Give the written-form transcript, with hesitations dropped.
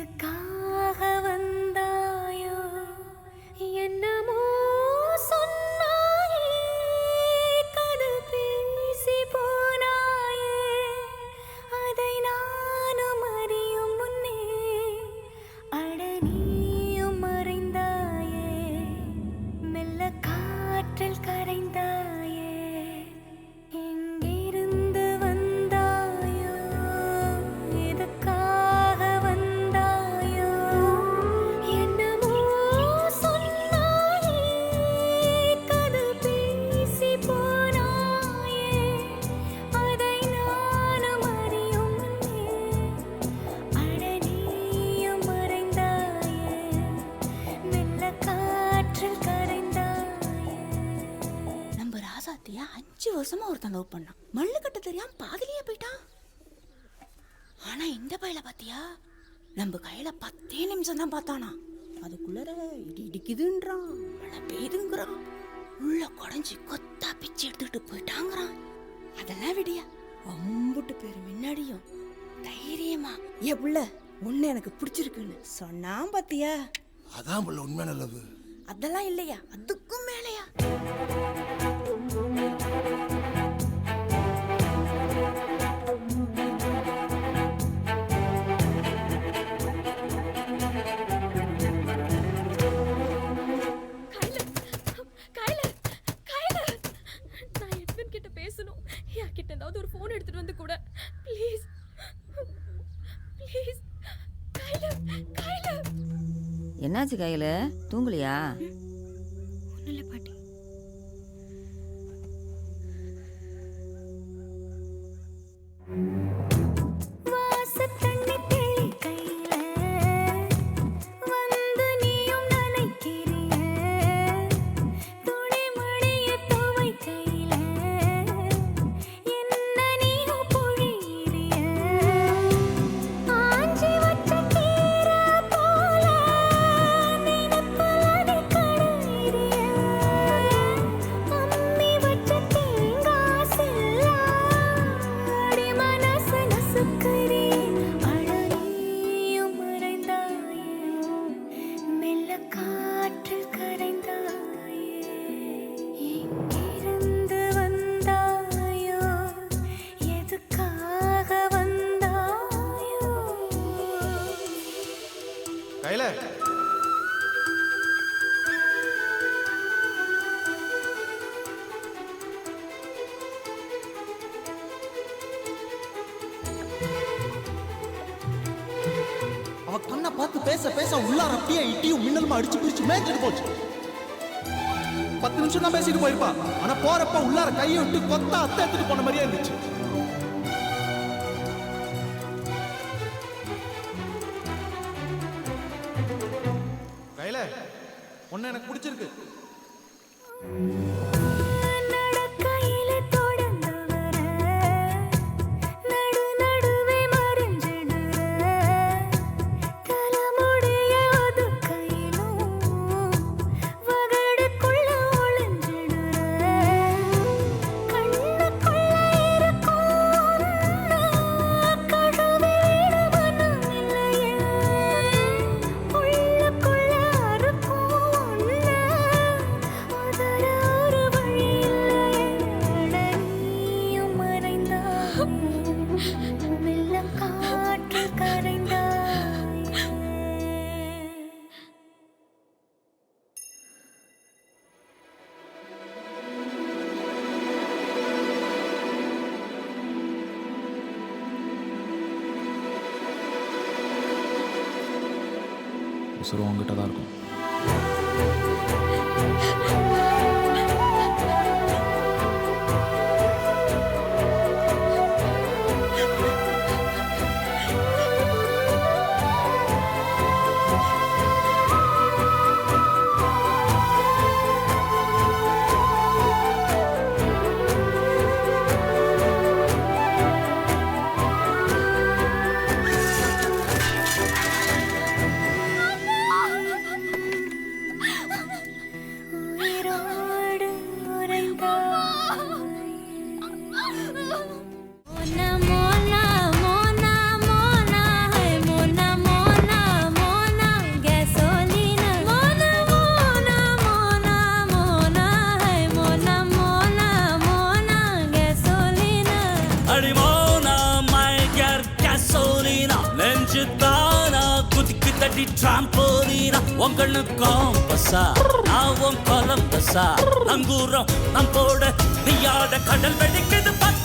எதுக்காக வந்தாயோ என்னமோ சொன்னாயே கதை பேசி போனாயே அதை நானும் அறியும் முன்னே அட நீயும் மறைந்தாயே மெல்ல காற்றில் கரைந்தாயே எங்கிருந்து வந்தாயோ எதுக்காக வந்தாயோ என்னமோ சொன்னாயே கதை பேசி போனாயே அதை நானும் அறியும் முன்னே அட நீயும் மறைந்தாயே மெல்ல காற்றில் கரைந்தாயே. நம்ம ராசாத்தியா 5 வருஷமா ஒருத்தன் லவ் பண்ணான். மல்லு கட்ட தெரியாம பாதிலேயே போயிட்டான். ஆனா இந்த பையில பாத்தியா, நம்ம கையில 10 நிமிஷம் தான் பார்த்தானா. அதுக்குள்ளர இடி இடிக்குதுன்றான், மழை பெய்யுதுங்கிறான், உள்ள குடஞ்சி கொத்தா பிச்சு எடுத்துக்கிட்டு போயிட்டாங்கிறான். அதெல்லாம் விடியா அம்புட்டு பேர் முன்னாடியும் தைரியமா ஏ புள்ள உன்னை எனக்கு பிடிச்சிருக்குன்னு சொன்னான் பாத்தியா. அதான் புள்ள உண்மையான லவ். அதெல்லாம் இல்லையா, அதுக்கும் மேலையா. நான் எட்வின் கிட்ட பேசணும். யா கிட்ட ஏதாவது ஒரு ஃபோன் எடுத்துட்டு வந்து கூட ப்ளீஸ் ப்ளீஸ். கையில என்னாச்சு கையில, தூங்கலையா? ஒன்றும் இல்லை பாட்டி. கையில அவ கண்ணை பார்த்து பேச பேச உள்ளார அப்படியே இட்டியும் மின்னலுமா அடிச்சு பிடிச்சு மேய்ச்சிட்டு போச்சு. 10 நிமிஷம் தான் பேசிட்டு போயிருப்பா. ஆனா போறப்ப உள்ளார கையை விட்டு கொத்தா அத்தை எடுத்துட்டு போன மாதிரியே இருந்துச்சு. கையில உன்னை எனக்கு பிடிச்சிருக்கு. உசுறு உங்ககிட்ட தான் இருக்கும். வாங்கடி டிராம்போலீனா உங்களுக்கு பசா நான் கொலம்பஸா நங்கூரம் நம்போட நீயாட கடல் வெடிக்குது பத்து